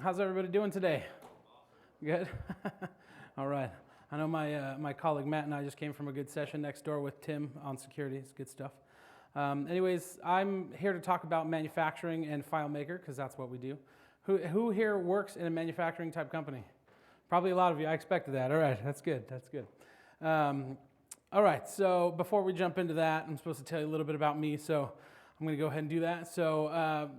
How's everybody doing today? Good? All right. I know my colleague Matt and I just came from a good session next door with Tim on security. It's good stuff. Anyways, I'm here to talk about manufacturing and FileMaker because that's what we do. Who here works in a manufacturing type company? Probably a lot of you. I expected that. All right. That's good. That's good. All right. So before we jump into that, I'm supposed to tell you a little bit about me. So I'm going to go ahead and do that. So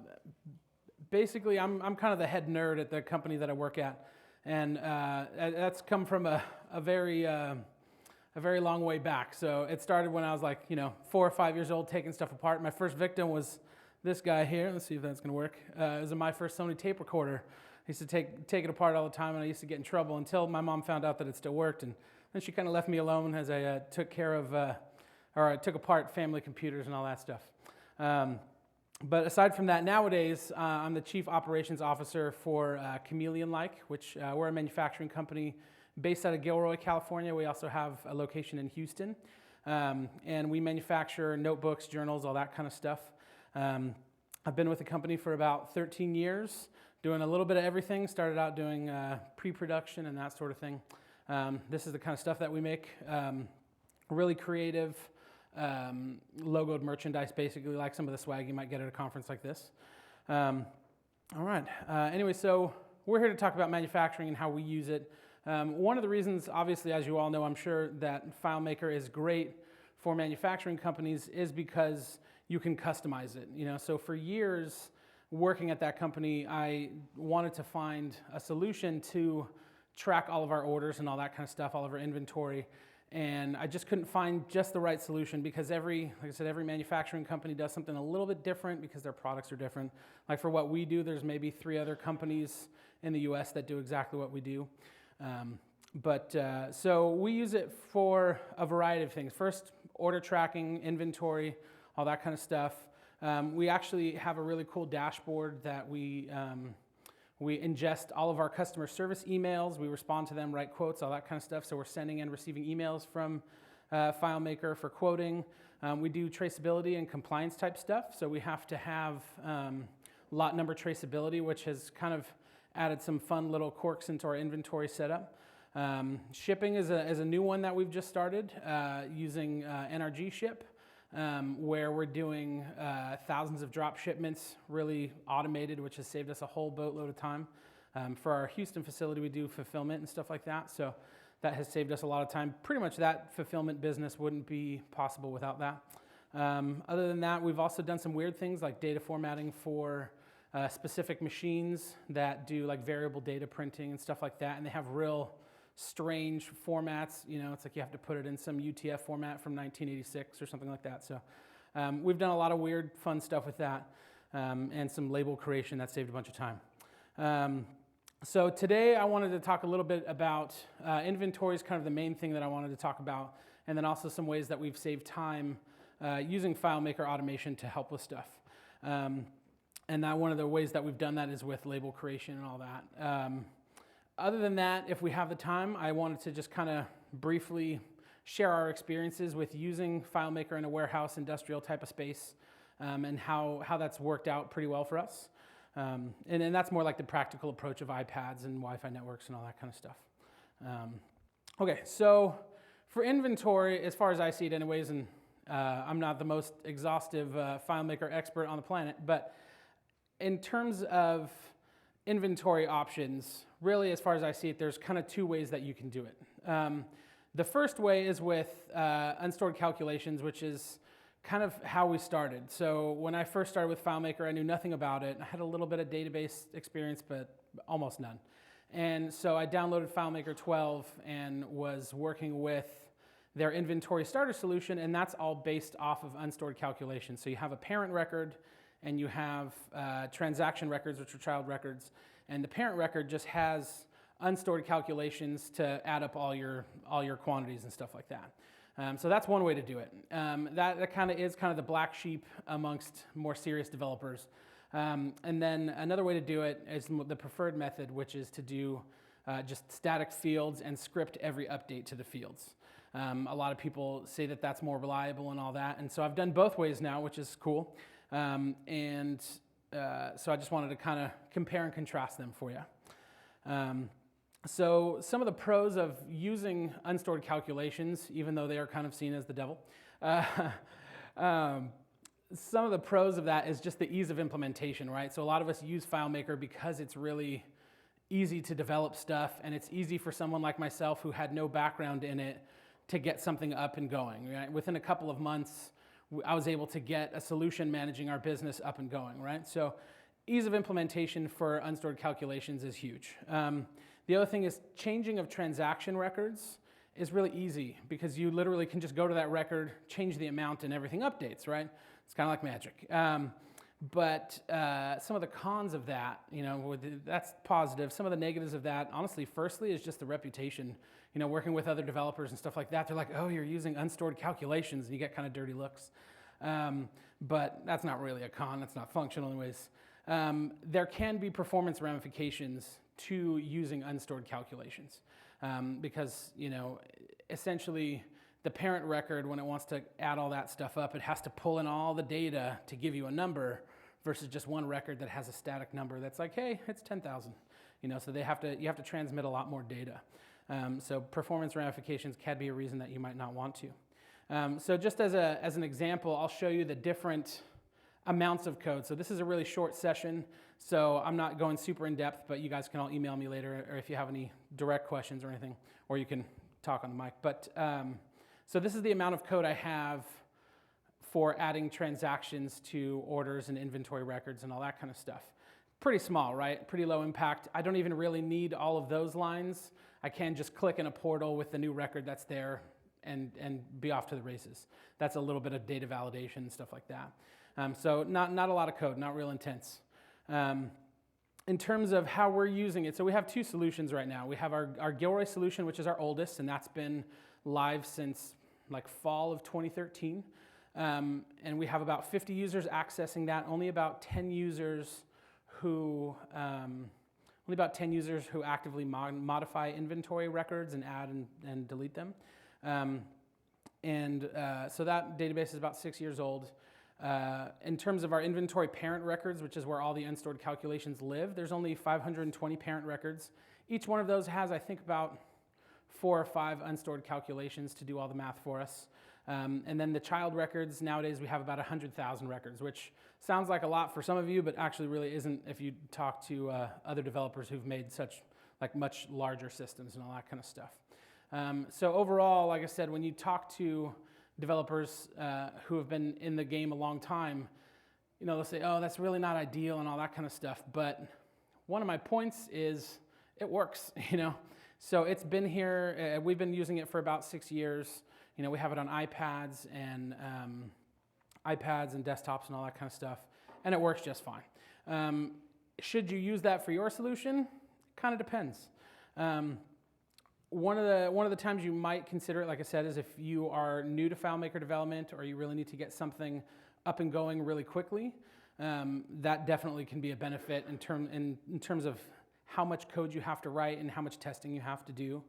basically, I'm kind of the head nerd at the company that I work at. And that's come from a very long way back. So it started when I was like, 4 or 5 years old, taking stuff apart. My first victim was this guy here. Let's see if that's going to work. It was my first Sony tape recorder. I used to take it apart all the time, and I used to get in trouble until my mom found out that it still worked. And then she kind of left me alone as I took apart family computers and all that stuff. But aside from that, nowadays, I'm the Chief Operations Officer for Chameleon-like, which we're a manufacturing company based out of Gilroy, California. We also have a location in Houston. And we manufacture notebooks, journals, all that kind of stuff. I've been with the company for about 13 years, doing a little bit of everything. Started out doing pre-production and that sort of thing. This is the kind of stuff that we make. Really creative, logoed merchandise, basically like some of the swag you might get at a conference like this. All right. Anyway, so we're here to talk about manufacturing and how we use it. One of the reasons, obviously, as you all know, I'm sure, that FileMaker is great for manufacturing companies is because you can customize it. So for years working at that company, I wanted to find a solution to track all of our orders and all that kind of stuff, all of our inventory. And I just couldn't find just the right solution because every manufacturing company does something a little bit different because their products are different. Like for what we do, there's maybe 3 other companies in the US that do exactly what we do. So we use it for a variety of things. First, order tracking, inventory, all that kind of stuff. We actually have a really cool dashboard that we ingest all of our customer service emails. We respond to them, write quotes, all that kind of stuff. So we're sending and receiving emails from FileMaker for quoting. We do traceability and compliance type stuff. So we have to have lot number traceability, which has kind of added some fun little quirks into our inventory setup. Shipping is a new one that we've just started using NRG Ship. Where we're doing thousands of drop shipments, really automated, which has saved us a whole boatload of time. For our Houston facility, we do fulfillment and stuff like that, so that has saved us a lot of time. Pretty much that fulfillment business wouldn't be possible without that. Other than that, we've also done some weird things like data formatting for specific machines that do like variable data printing and stuff like that, and they have real strange formats. It's like you have to put it in some UTF format from 1986 or something like that. So we've done a lot of weird, fun stuff with that, and some label creation that saved a bunch of time. So today I wanted to talk a little bit about inventory is kind of the main thing that I wanted to talk about, and then also some ways that we've saved time using FileMaker automation to help with stuff. And that one of the ways that we've done that is with label creation and all that. Other than that, if we have the time, I wanted to just kind of briefly share our experiences with using FileMaker in a warehouse industrial type of space, and how that's worked out pretty well for us. And that's more like the practical approach of iPads and Wi-Fi networks and all that kind of stuff. Okay, so for inventory, as far as I see it anyways, and I'm not the most exhaustive FileMaker expert on the planet, but in terms of inventory options, really, as far as I see it, there's kind of 2 ways that you can do it. The first way is with unstored calculations, which is kind of how we started. So when I first started with FileMaker, I knew nothing about it. I had a little bit of database experience, but almost none. And so I downloaded FileMaker 12 and was working with their inventory starter solution, and that's all based off of unstored calculations. So you have a parent record, and you have transaction records, which are child records, and the parent record just has unstored calculations to add up all your quantities and stuff like that. So that's one way to do it. That kind of is kind of the black sheep amongst more serious developers. And then another way to do it is the preferred method, which is to do just static fields and script every update to the fields. A lot of people say that that's more reliable and all that, and so I've done both ways now, which is cool. So I just wanted to kind of compare and contrast them for you. So some of the pros of using unstored calculations, even though they are kind of seen as the devil, some of the pros of that is just the ease of implementation, right? So a lot of us use FileMaker because it's really easy to develop stuff, and it's easy for someone like myself who had no background in it to get something up and going, right? Within a couple of months, I was able to get a solution managing our business up and going, right? So ease of implementation for unstored calculations is huge. The other thing is changing of transaction records is really easy because you literally can just go to that record, change the amount, and everything updates, right? It's kind of like magic. But some of the cons of that, that's positive. Some of the negatives of that, honestly, firstly, is just the reputation. Working with other developers and stuff like that, they're like, oh, you're using unstored calculations, and you get kind of dirty looks. But that's not really a con. That's not functional anyways. There can be performance ramifications to using unstored calculations because, essentially, the parent record, when it wants to add all that stuff up, it has to pull in all the data to give you a number versus just one record that has a static number that's like, hey, it's 10,000. So you have to transmit a lot more data. So performance ramifications can be a reason that you might not want to. So just as an example, I'll show you the different amounts of code. So this is a really short session, so I'm not going super in depth, but you guys can all email me later, or if you have any direct questions or anything, or you can talk on the mic. But so this is the amount of code I have for adding transactions to orders and inventory records and all that kind of stuff. Pretty small, right? Pretty low impact. I don't even really need all of those lines. I can just click in a portal with the new record that's there and be off to the races. That's a little bit of data validation and stuff like that. So not a lot of code, not real intense. In terms of how we're using it, so we have two solutions right now. We have our Gilroy solution, which is our oldest, and that's been live since like fall of 2013. And we have about 50 users accessing that, only about 10 users who actively modify inventory records and add and delete them. So that database is about 6 years old. In terms of our inventory parent records, which is where all the unstored calculations live, there's only 520 parent records. Each one of those has, I think, about 4 or 5 unstored calculations to do all the math for us. And then the child records, nowadays we have about 100,000 records, which sounds like a lot for some of you, but actually really isn't if you talk to other developers who've made such like much larger systems and all that kind of stuff. So overall, like I said, when you talk to developers who have been in the game a long time, they'll say, oh, that's really not ideal and all that kind of stuff. But one of my points is it works, So it's been here. We've been using it for about 6 years. We have it on iPads and desktops and all that kind of stuff, and it works just fine. Should you use that for your solution? Kind of depends. One of the times you might consider it, like I said, is if you are new to FileMaker development or you really need to get something up and going really quickly. That definitely can be a benefit in terms of how much code you have to write and how much testing you have to do.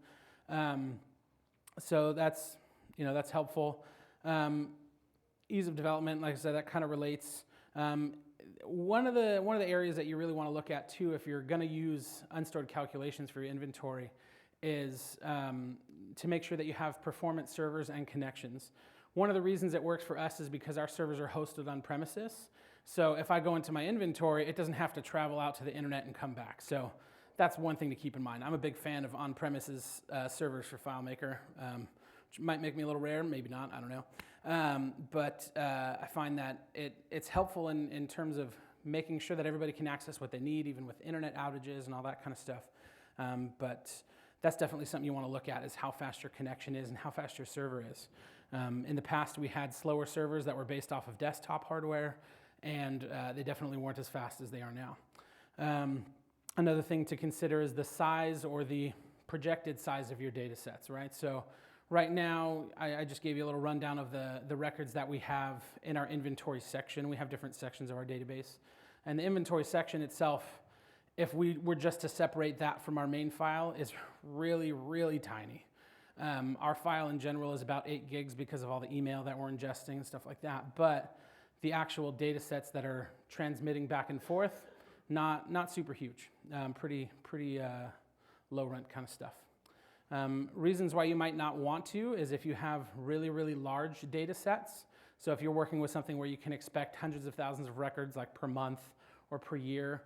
So that's helpful. Ease of development, like I said, that kind of relates. One of the areas that you really want to look at too, if you're going to use unstored calculations for your inventory, is to make sure that you have performance servers and connections. One of the reasons it works for us is because our servers are hosted on premises. So if I go into my inventory, it doesn't have to travel out to the internet and come back. So that's one thing to keep in mind. I'm a big fan of on-premises servers for FileMaker, which might make me a little rare, maybe not, I don't know. But I find that it's helpful in terms of making sure that everybody can access what they need, even with internet outages and all that kind of stuff. But that's definitely something you want to look at, is how fast your connection is and how fast your server is. In the past, we had slower servers that were based off of desktop hardware, and they definitely weren't as fast as they are now. Another thing to consider is the size or the projected size of your data sets, right? So right now, I just gave you a little rundown of the records that we have in our inventory section. We have different sections of our database. And the inventory section itself, if we were just to separate that from our main file, is really, really tiny. Our file in general is about 8 gigs because of all the email that we're ingesting and stuff like that. But the actual data sets that are transmitting back and forth, not super huge. Pretty low rent kind of stuff. Reasons why you might not want to is if you have really, really large data sets. So if you're working with something where you can expect hundreds of thousands of records like per month or per year,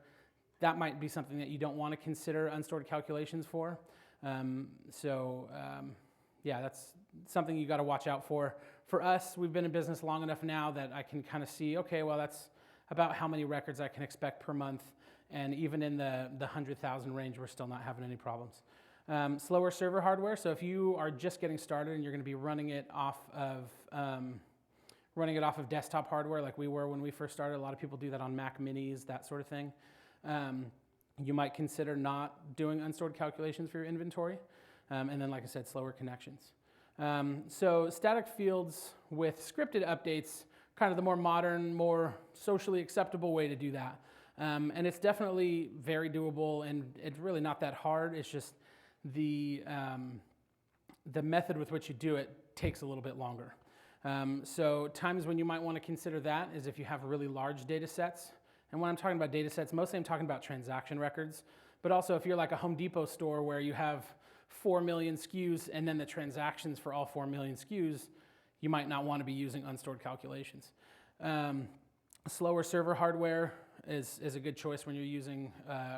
that might be something that you don't want to consider unstored calculations for. Yeah, that's something you got to watch out for. For us, we've been in business long enough now that I can kind of see, okay, well, that's about how many records I can expect per month. And even in the 100,000 range, we're still not having any problems. Slower server hardware. So if you are just getting started and you're going to be running it off of desktop hardware like we were when we first started, a lot of people do that on Mac Minis, that sort of thing. You might consider not doing unstored calculations for your inventory. And then, like I said, slower connections. So static fields with scripted updates, kind of the more modern, more socially acceptable way to do that. And it's definitely very doable, and it's really not that hard. It's just the method with which you do it takes a little bit longer. So times when you might want to consider that is if you have really large data sets. And when I'm talking about data sets, mostly I'm talking about transaction records. But also if you're like a Home Depot store where you have 4 million SKUs and then the transactions for all 4 million SKUs, you might not want to be using unstored calculations. Slower server hardware is a good choice when you're using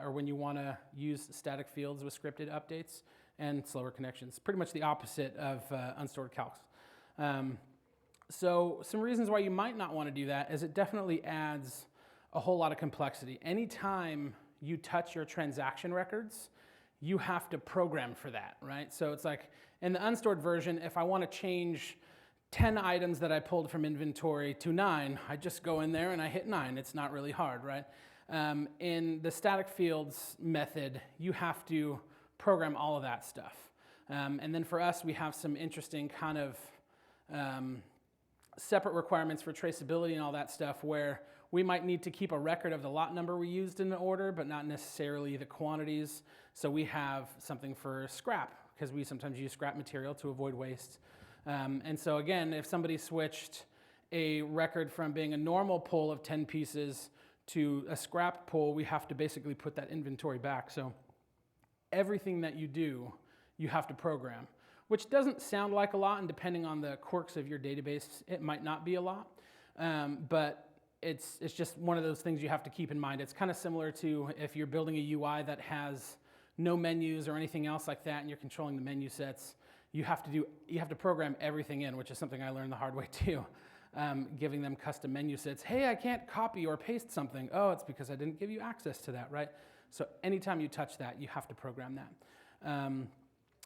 or when you want to use static fields with scripted updates, and slower connections. Pretty much the opposite of unstored calcs. So some reasons why you might not want to do that is it definitely adds a whole lot of complexity. Anytime you touch your transaction records, you have to program for that, right? So it's like in the unstored version, if I want to change 10 items that I pulled from inventory to 9, I just go in there and I hit 9. It's not really hard, right? In the static fields method, you have to program all of that stuff. And then for us, we have some interesting kind of separate requirements for traceability and all that stuff where we might need to keep a record of the lot number we used in the order, but not necessarily the quantities. So we have something for scrap, because we sometimes use scrap material to avoid waste. And so again, if somebody switched a record from being a normal pull of 10 pieces to a scrap pull, we have to basically put that inventory back. So everything that you do, you have to program, which doesn't sound like a lot, and depending on the quirks of your database, it might not be a lot. But it's just one of those things you have to keep in mind. It's kind of similar to if you're building a UI that has no menus or anything else like that, and you're controlling the menu sets. You have to program everything in, which is something I learned the hard way too. Giving them custom menu sets. Hey, I can't copy or paste something. Oh, it's because I didn't give you access to that, right? So anytime you touch that, you have to program that.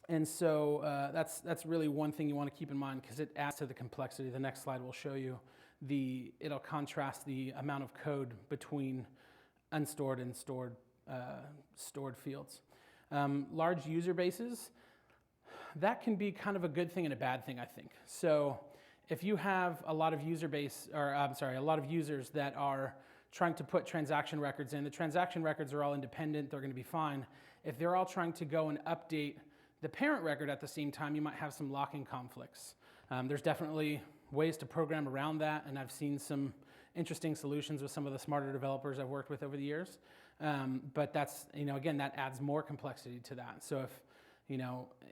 And so that's really one thing you want to keep in mind, because it adds to the complexity. The next slide will show you it'll contrast the amount of code between unstored and stored fields. Large user bases, that can be kind of a good thing and a bad thing, I think. So if you have a lot of a lot of users that are trying to put transaction records in, the transaction records are all independent, they're going to be fine. If they're all trying to go and update the parent record at the same time, you might have some locking conflicts. There's definitely ways to program around that, and I've seen some interesting solutions with some of the smarter developers I've worked with over the years. But that's, again, that adds more complexity to that. So if,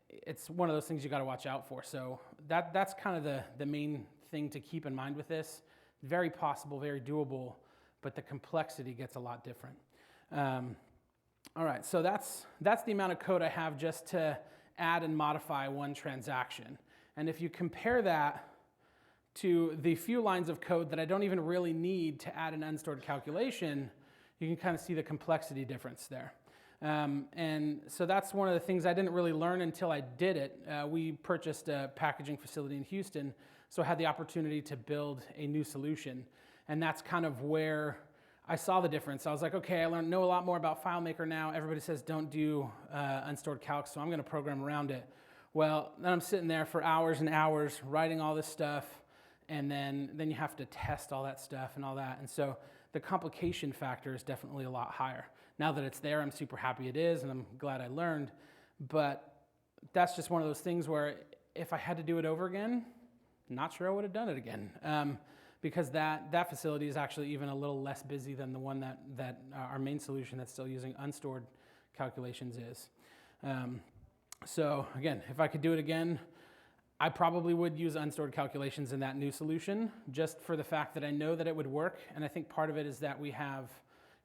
it's one of those things you got to watch out for. So that's kind of the main thing to keep in mind with this. Very possible, very doable, but the complexity gets a lot different. All right, so that's the amount of code I have just to add and modify one transaction. And if you compare that to the few lines of code that I don't even really need to add an unstored calculation, you can kind of see the complexity difference there. And so that's one of the things I didn't really learn until I did it. We purchased a packaging facility in Houston, so I had the opportunity to build a new solution. And that's kind of where I saw the difference. I was like, okay, I know a lot more about FileMaker now. Everybody says don't do unstored calcs, so I'm going to program around it. Well, then I'm sitting there for hours and hours writing all this stuff, and then you have to test all that stuff and all that. And so the complication factor is definitely a lot higher. Now that it's there, I'm super happy it is, and I'm glad I learned. But that's just one of those things where if I had to do it over again, not sure I would have done it again. Because that facility is actually even a little less busy than the one that our main solution that's still using unstored calculations is. So again, if I could do it again, I probably would use unstored calculations in that new solution, just for the fact that I know that it would work. And I think part of it is that we have,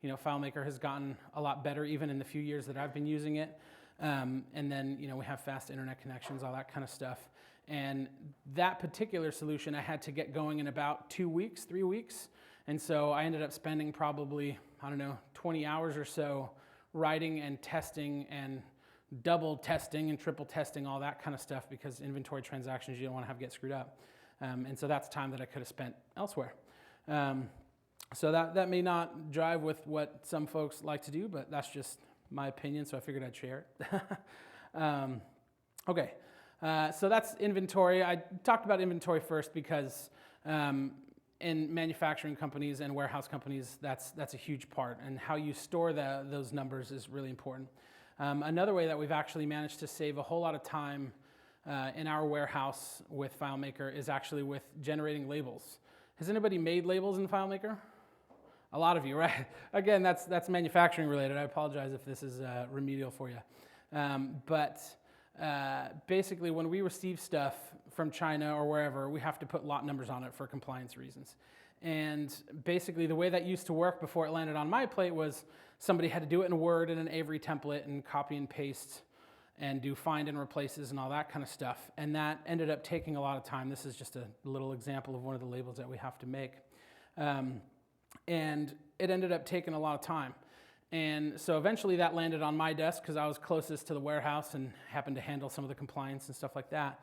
FileMaker has gotten a lot better even in the few years that I've been using it. And then, we have fast internet connections, all that kind of stuff. And that particular solution I had to get going in about 2 weeks, 3 weeks. And so I ended up spending probably, 20 hours or so writing and testing and double testing and triple testing, all that kind of stuff, because inventory transactions you don't want to have get screwed up. And so that's time that I could have spent elsewhere. So that may not jive with what some folks like to do, but that's just my opinion, so I figured I'd share it. Okay, so that's inventory. I talked about inventory first because in manufacturing companies and warehouse companies, that's a huge part, and how you store those numbers is really important. Another way that we've actually managed to save a whole lot of time in our warehouse with FileMaker is actually with generating labels. Has anybody made labels in FileMaker? A lot of you, right? Again, that's manufacturing related. I apologize if this is remedial for you. But basically, when we receive stuff from China or wherever, we have to put lot numbers on it for compliance reasons. And basically, the way that used to work before it landed on my plate was somebody had to do it in Word in an Avery template and copy and paste and do find and replaces and all that kind of stuff. And that ended up taking a lot of time. This is just a little example of one of the labels that we have to make. And it ended up taking a lot of time. And so eventually that landed on my desk because I was closest to the warehouse and happened to handle some of the compliance and stuff like that.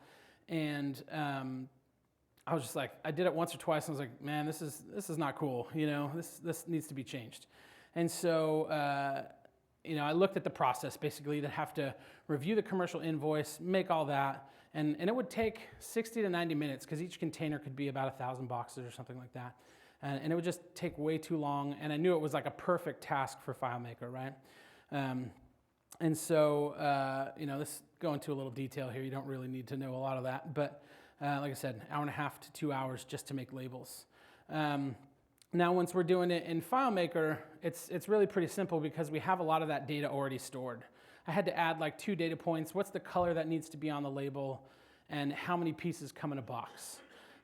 And I was just like, I did it once or twice and I was like, man, this is not cool. This needs to be changed. And so, I looked at the process basically to have to review the commercial invoice, make all that. And it would take 60 to 90 minutes because each container could be about 1,000 boxes or something like that. And it would just take way too long. And I knew it was like a perfect task for FileMaker, right? And so, this go into a little detail here. You don't really need to know a lot of that. But like I said, 1.5 to 2 hours just to make labels. Now, once we're doing it in FileMaker, it's really pretty simple because we have a lot of that data already stored. I had to add like 2 data points. What's the color that needs to be on the label and how many pieces come in a box?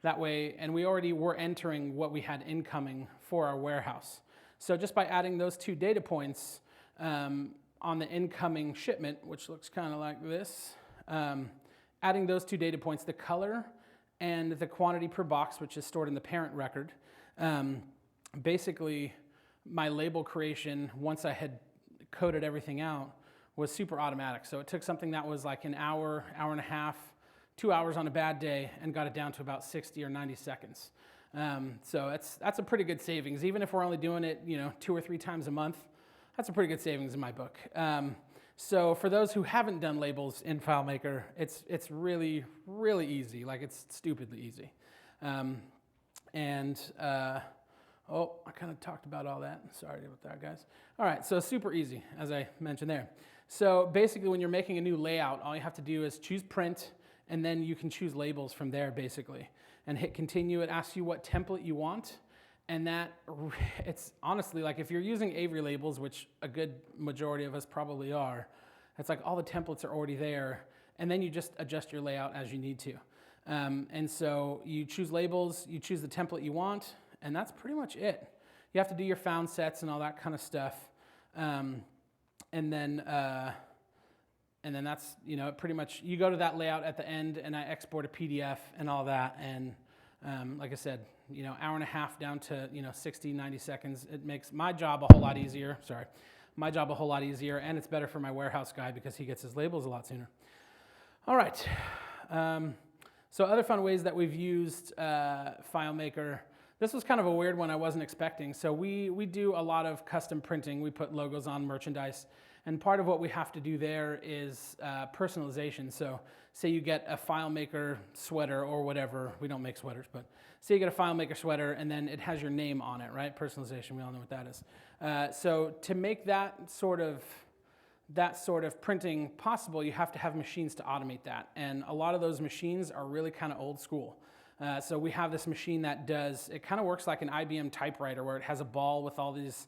That way, and we already were entering what we had incoming for our warehouse. So just by adding those 2 data points on the incoming shipment, which looks kind of like this, adding those 2 data points, the color and the quantity per box, which is stored in the parent record, basically my label creation, once I had coded everything out, was super automatic. So it took something that was like an hour, hour and a half, 2 hours on a bad day and got it down to about 60 or 90 seconds. So that's a pretty good savings. Even if we're only doing it, 2 or 3 times a month, that's a pretty good savings in my book. So for those who haven't done labels in FileMaker, it's really, really easy. Like it's stupidly easy. I kind of talked about all that. Sorry about that, guys. All right, so super easy, as I mentioned there. So basically, when you're making a new layout, all you have to do is choose print, and then you can choose labels from there, basically. And hit continue. It asks you what template you want. And it's honestly, like if you're using Avery labels, which a good majority of us probably are, it's like all the templates are already there. And then you just adjust your layout as you need to. And so you choose labels, you choose the template you want, and that's pretty much it. You have to do your found sets and all that kind of stuff. And then that's, pretty much, you go to that layout at the end and I export a PDF and all that. And like I said, hour and a half down to, 60, 90 seconds. It makes my job a whole lot easier. And it's better for my warehouse guy because he gets his labels a lot sooner. All right. So other fun ways that we've used FileMaker. This was kind of a weird one I wasn't expecting. So we do a lot of custom printing. We put logos on merchandise. And part of what we have to do there is personalization. So say you get a FileMaker sweater or whatever. We don't make sweaters, but say you get a FileMaker sweater and then it has your name on it, right? Personalization, we all know what that is. So to make that sort of printing possible, you have to have machines to automate that. And a lot of those machines are really kind of old school. So we have this machine that it kind of works like an IBM typewriter where it has a ball with all these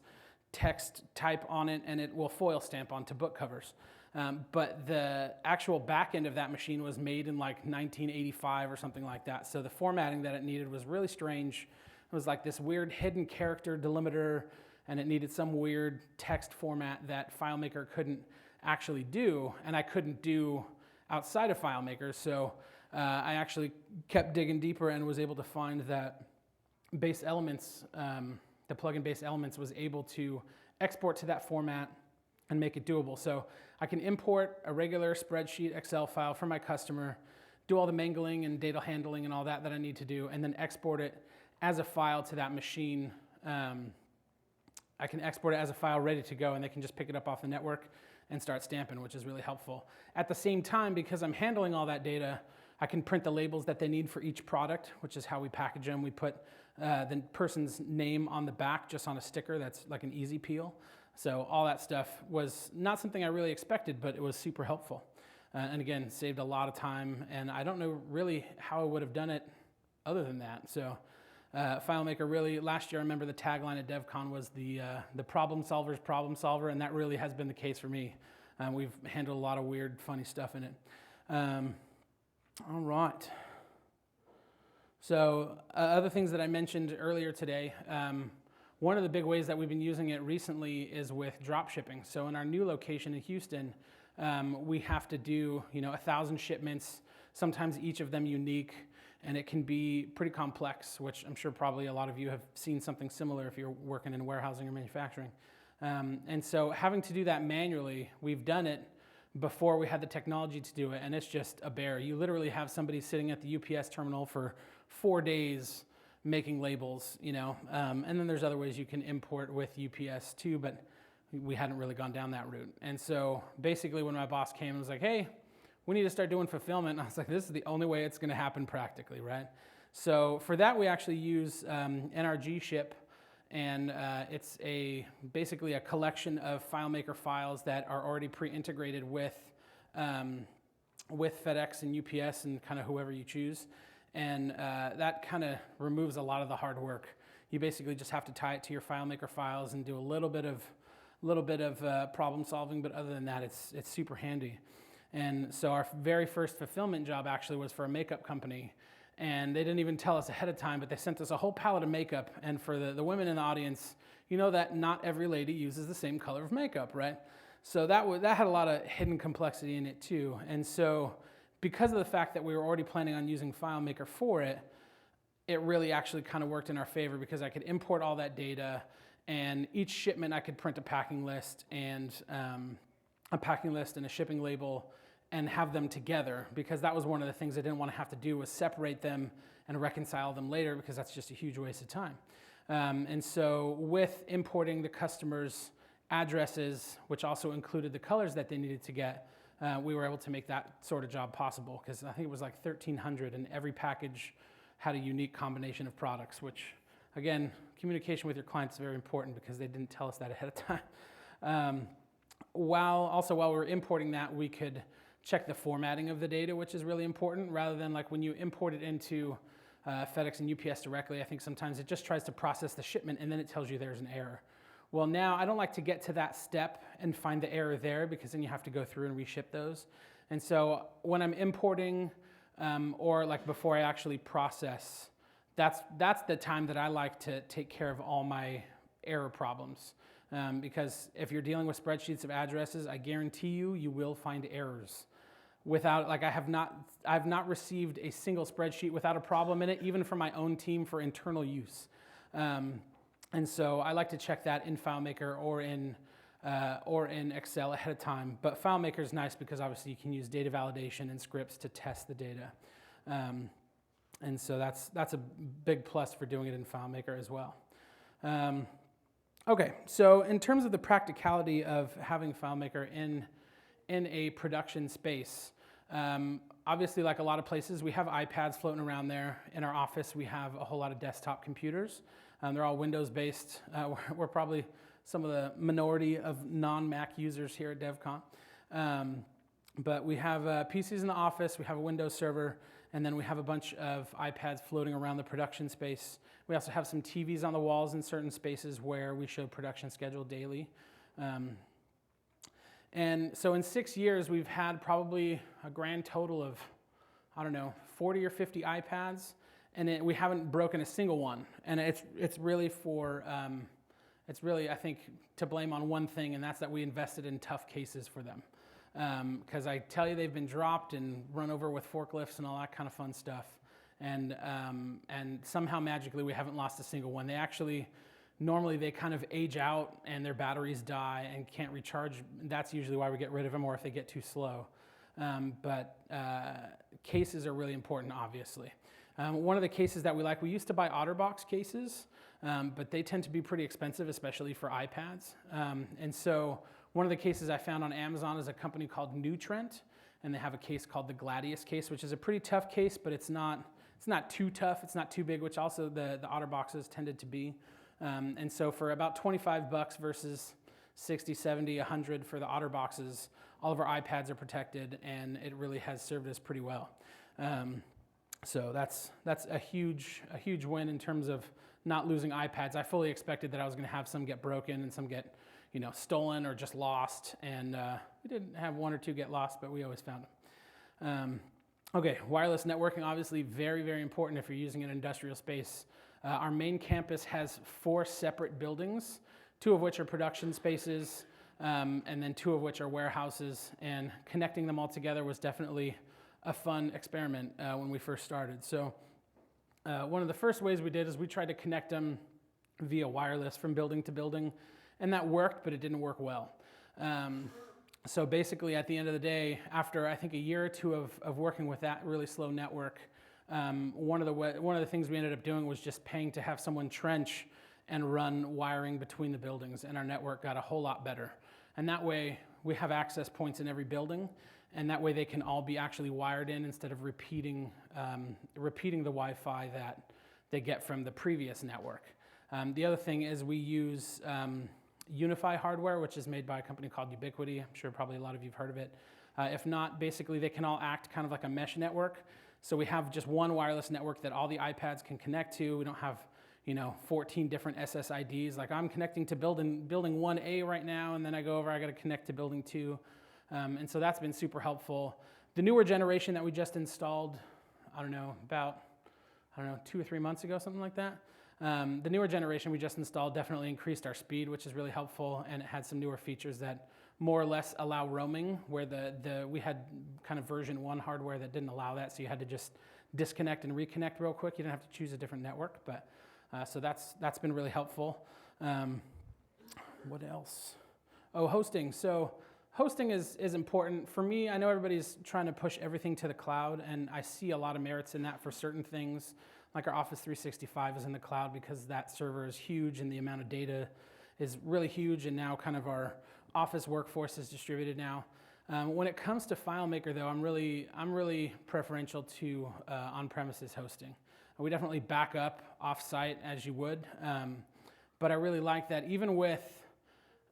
text type on it and it will foil stamp onto book covers. But the actual back end of that machine was made in like 1985 or something like that. So the formatting that it needed was really strange. It was like this weird hidden character delimiter, and it needed some weird text format that FileMaker couldn't actually do, and I couldn't do outside of FileMaker. So I actually kept digging deeper and was able to find that Base Elements, the plugin Base Elements, was able to export to that format and make it doable. So I can import a regular spreadsheet Excel file from my customer, do all the mangling and data handling and all that I need to do, and then export it as a file to that machine. I can export it as a file ready to go, and they can just pick it up off the network and start stamping, which is really helpful. At the same time, because I'm handling all that data, I can print the labels that they need for each product, which is how we package them. We put the person's name on the back just on a sticker that's like an easy peel. So all that stuff was not something I really expected, but it was super helpful. And again, saved a lot of time, and I don't know really how I would have done it other than that. So FileMaker really, last year I remember the tagline at DevCon was the problem solver's problem solver, and that really has been the case for me. We've handled a lot of weird, funny stuff in it. All right. So other things that I mentioned earlier today, one of the big ways that we've been using it recently is with dropshipping. So in our new location in Houston, we have to do 1,000 shipments, sometimes each of them unique, and it can be pretty complex, which I'm sure probably a lot of you have seen something similar if you're working in warehousing or manufacturing. And so having to do that manually, we've done it before we had the technology to do it, and it's just a bear. You literally have somebody sitting at the UPS terminal for 4 days making labels, and then there's other ways you can import with UPS too, but we hadn't really gone down that route. And so basically when my boss came and was like, hey, we need to start doing fulfillment, I was like, this is the only way it's gonna happen practically, right? So for that, we actually use NRG ship, and it's basically a collection of FileMaker files that are already pre-integrated with FedEx and UPS and kind of whoever you choose. And that kind of removes a lot of the hard work. You basically just have to tie it to your FileMaker files and do a little bit of problem solving, but other than that, it's super handy. And so our very first fulfillment job actually was for a makeup company, and they didn't even tell us ahead of time, but they sent us a whole pallet of makeup. And for the women in the audience, you know that not every lady uses the same color of makeup, right? So that had a lot of hidden complexity in it too. And so because of the fact that we were already planning on using FileMaker for it, it really actually kind of worked in our favor, because I could import all that data, and each shipment I could print a packing list and a shipping label and have them together, because that was one of the things I didn't want to have to do, was separate them and reconcile them later, because that's just a huge waste of time. And so with importing the customer's addresses, which also included the colors that they needed to get, we were able to make that sort of job possible, because I think it was like 1,300, and every package had a unique combination of products, which, again, communication with your clients is very important, because they didn't tell us that ahead of time. While we were importing that, we could check the formatting of the data, which is really important, rather than like when you import it into FedEx and UPS directly. I think sometimes it just tries to process the shipment, and then it tells you there's an error. Well, now I don't like to get to that step and find the error there, because then you have to go through and reship those. And so when I'm importing, or like before I actually process, that's the time that I like to take care of all my error problems. Because if you're dealing with spreadsheets of addresses, I guarantee you will find errors. I've not received a single spreadsheet without a problem in it, even for my own team for internal use. And so I like to check that in FileMaker or in Excel ahead of time. But FileMaker is nice because obviously you can use data validation and scripts to test the data. And so that's a big plus for doing it in FileMaker as well. Okay, so in terms of the practicality of having FileMaker in a production space, obviously, like a lot of places, we have iPads floating around there. In our office, we have a whole lot of desktop computers. They're all Windows-based. We're probably some of the minority of non-Mac users here at DevCon. But we have PCs in the office, we have a Windows server, and then we have a bunch of iPads floating around the production space. We also have some TVs on the walls in certain spaces where we show production schedule daily. And so in 6 years, we've had probably a grand total of, I don't know, 40 or 50 iPads, and we haven't broken a single one. And it's really I think, to blame on one thing, and that's that we invested in tough cases for them. Because I tell you, they've been dropped and run over with forklifts and all that kind of fun stuff. And somehow magically we haven't lost a single one. Normally they kind of age out and their batteries die and can't recharge. That's usually why we get rid of them, or if they get too slow. But cases are really important, obviously. One of the cases that we used to buy OtterBox cases, but they tend to be pretty expensive, especially for iPads. And so one of the cases I found on Amazon is a company called Nutrient, and they have a case called the Gladius case, which is a pretty tough case, but it's not too tough, it's not too big, which also the OtterBoxes tended to be. And so for about $25 versus 60, 70, 100 for the OtterBoxes, all of our iPads are protected, and it really has served us pretty well. So that's a huge win in terms of not losing iPads. I fully expected that I was going to have some get broken and some get stolen or just lost, and we didn't have one or two get lost, but we always found them. Okay, wireless networking, obviously very, very important if you're using an industrial space. Our main campus has 4 separate buildings, 2 of which are production spaces, and then 2 of which are warehouses, and connecting them all together was definitely a fun experiment when we first started. So one of the first ways we did is we tried to connect them via wireless from building to building, and that worked, but it didn't work well. So basically at the end of the day, after I think a year or 2 of working with that really slow network, one of the things we ended up doing was just paying to have someone trench and run wiring between the buildings, and our network got a whole lot better. And that way we have access points in every building, and that way they can all be actually wired in instead of repeating the Wi-Fi that they get from the previous network. The other thing is we use Unify hardware, which is made by a company called Ubiquiti. I'm sure probably a lot of you have heard of it. If not, basically they can all act kind of like a mesh network. So we have just one wireless network that all the iPads can connect to. We don't have 14 different SSIDs. Like I'm connecting to building 1A right now, and then I go over, I got to connect to building 2. And so that's been super helpful. The newer generation that we just installed, about 2 or 3 months ago, something like that. The newer generation we just installed definitely increased our speed, which is really helpful, and it had some newer features that more or less allow roaming, where we had kind of version 1 hardware that didn't allow that, so you had to just disconnect and reconnect real quick. You didn't have to choose a different network, but so that's been really helpful. What else? Oh, hosting. So hosting is important. For me, I know everybody's trying to push everything to the cloud, and I see a lot of merits in that for certain things. Like our Office 365 is in the cloud because that server is huge and the amount of data is really huge, and now kind of our Office workforce is distributed now. When it comes to FileMaker, though, I'm really preferential to on-premises hosting. We definitely back up off-site as you would, but I really like that even with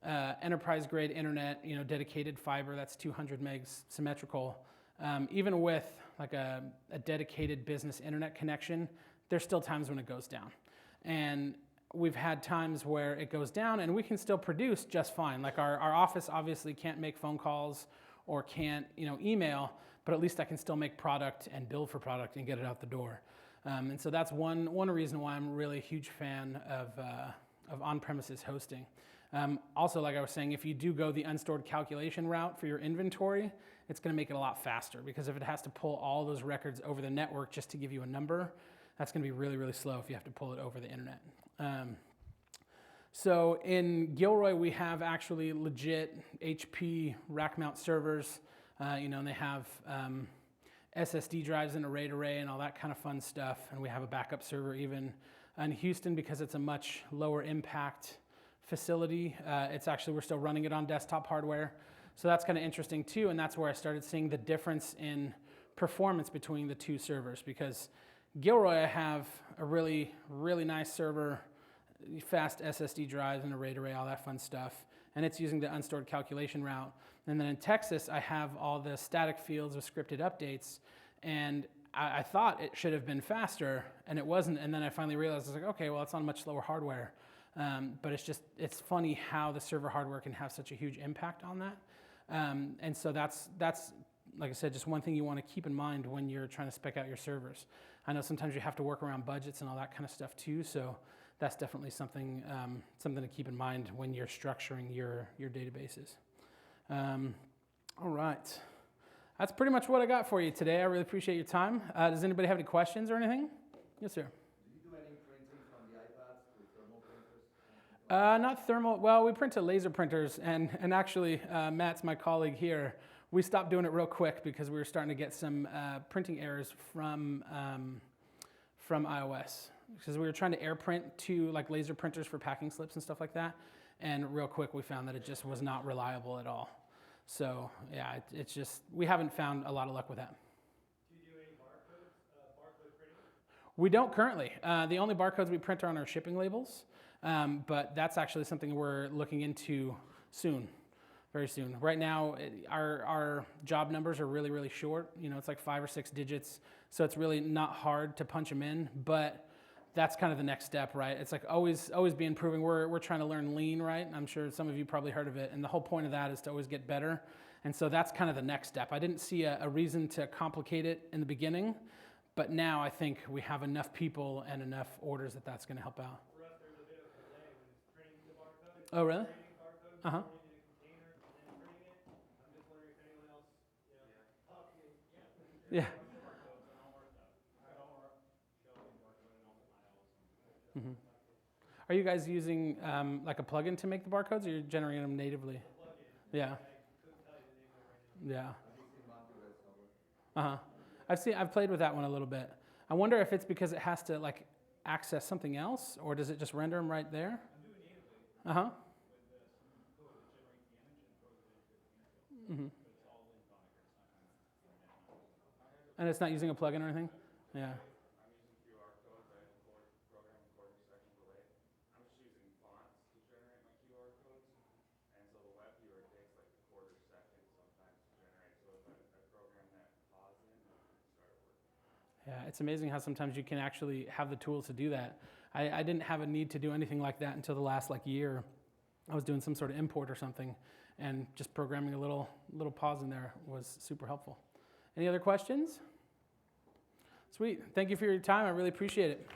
enterprise-grade internet, dedicated fiber that's 200 megs symmetrical, even with like a dedicated business internet connection, there's still times when it goes down. And we've had times where it goes down and we can still produce just fine. Like our office obviously can't make phone calls or can't email, but at least I can still make product and build for product and get it out the door. And so that's one reason why I'm really a huge fan of on-premises hosting. Also, like I was saying, if you do go the unstored calculation route for your inventory, it's going to make it a lot faster, because if it has to pull all those records over the network just to give you a number, that's going to be really, really slow if you have to pull it over the internet. So in Gilroy, we have actually legit HP rack mount servers, and they have SSD drives and a RAID array and all that kind of fun stuff. And we have a backup server even in Houston because it's a much lower impact facility. We're still running it on desktop hardware. So that's kind of interesting too. And that's where I started seeing the difference in performance between the 2 servers, because Gilroy, I have a really, really nice server, fast SSD drives and a RAID array, all that fun stuff. And it's using the unstored calculation route. And then in Texas, I have all the static fields with scripted updates. And I thought it should have been faster, and it wasn't. And then I finally realized, I was like, okay, well, it's on much slower hardware. But it's funny how the server hardware can have such a huge impact on that. And so that's like I said, just one thing you want to keep in mind when you're trying to spec out your servers. I know sometimes you have to work around budgets and all that kind of stuff too, so that's definitely something something to keep in mind when you're structuring your databases. All right. That's pretty much what I got for you today. I really appreciate your time. Does anybody have any questions or anything? Yes, sir. Do you do any printing from the iPads with thermal printers? Not thermal. Well, we print to laser printers, and actually, Matt's my colleague here. We stopped doing it real quick because we were starting to get some printing errors from iOS, because we were trying to air print to like laser printers for packing slips and stuff like that, and real quick we found that it just was not reliable at all. So yeah, it's just, we haven't found a lot of luck with that. Do you do any barcode printing? We don't currently. The only barcodes we print are on our shipping labels, but that's actually something we're looking into soon. Very soon. Right now, our job numbers are really, really short. You know, it's like 5 or 6 digits, so it's really not hard to punch them in, but that's kind of the next step, right? It's like always be improving. We're trying to learn lean, right? I'm sure some of you probably heard of it, and the whole point of that is to always get better, and so that's kind of the next step. I didn't see a reason to complicate it in the beginning, but now I think we have enough people and enough orders that that's going to help out. For us, there's a bit of a delay when it's printing the barcode. Oh, really? Printing barcodes, Uh-huh. putting it in a container, and then printing it. I'm just wondering if anyone else, Yeah. barcodes on all our stuff. Showing barcode in all files. Mm-hmm. Are you guys using like a plugin to make the barcodes, or you're generating them natively? Yeah. Yeah. I've played with that one a little bit. I wonder if it's because it has to like access something else, or does it just render them right there? I'm doing natively. Uh-huh. With some code that generates the image and throws it into the Mm-hmm. But it's all in FileMaker. And it's not using a plugin or anything? Yeah. I'm using QR codes. I have a program called second delay. I'm just using fonts to generate my QR codes. And so the web viewer takes like a quarter second sometimes to generate. So if I program that pause in, it start working. Yeah, it's amazing how sometimes you can actually have the tools to do that. I didn't have a need to do anything like that until the last like year. I was doing some sort of import or something, and just programming a little pause in there was super helpful. Any other questions? Sweet. Thank you for your time. I really appreciate it.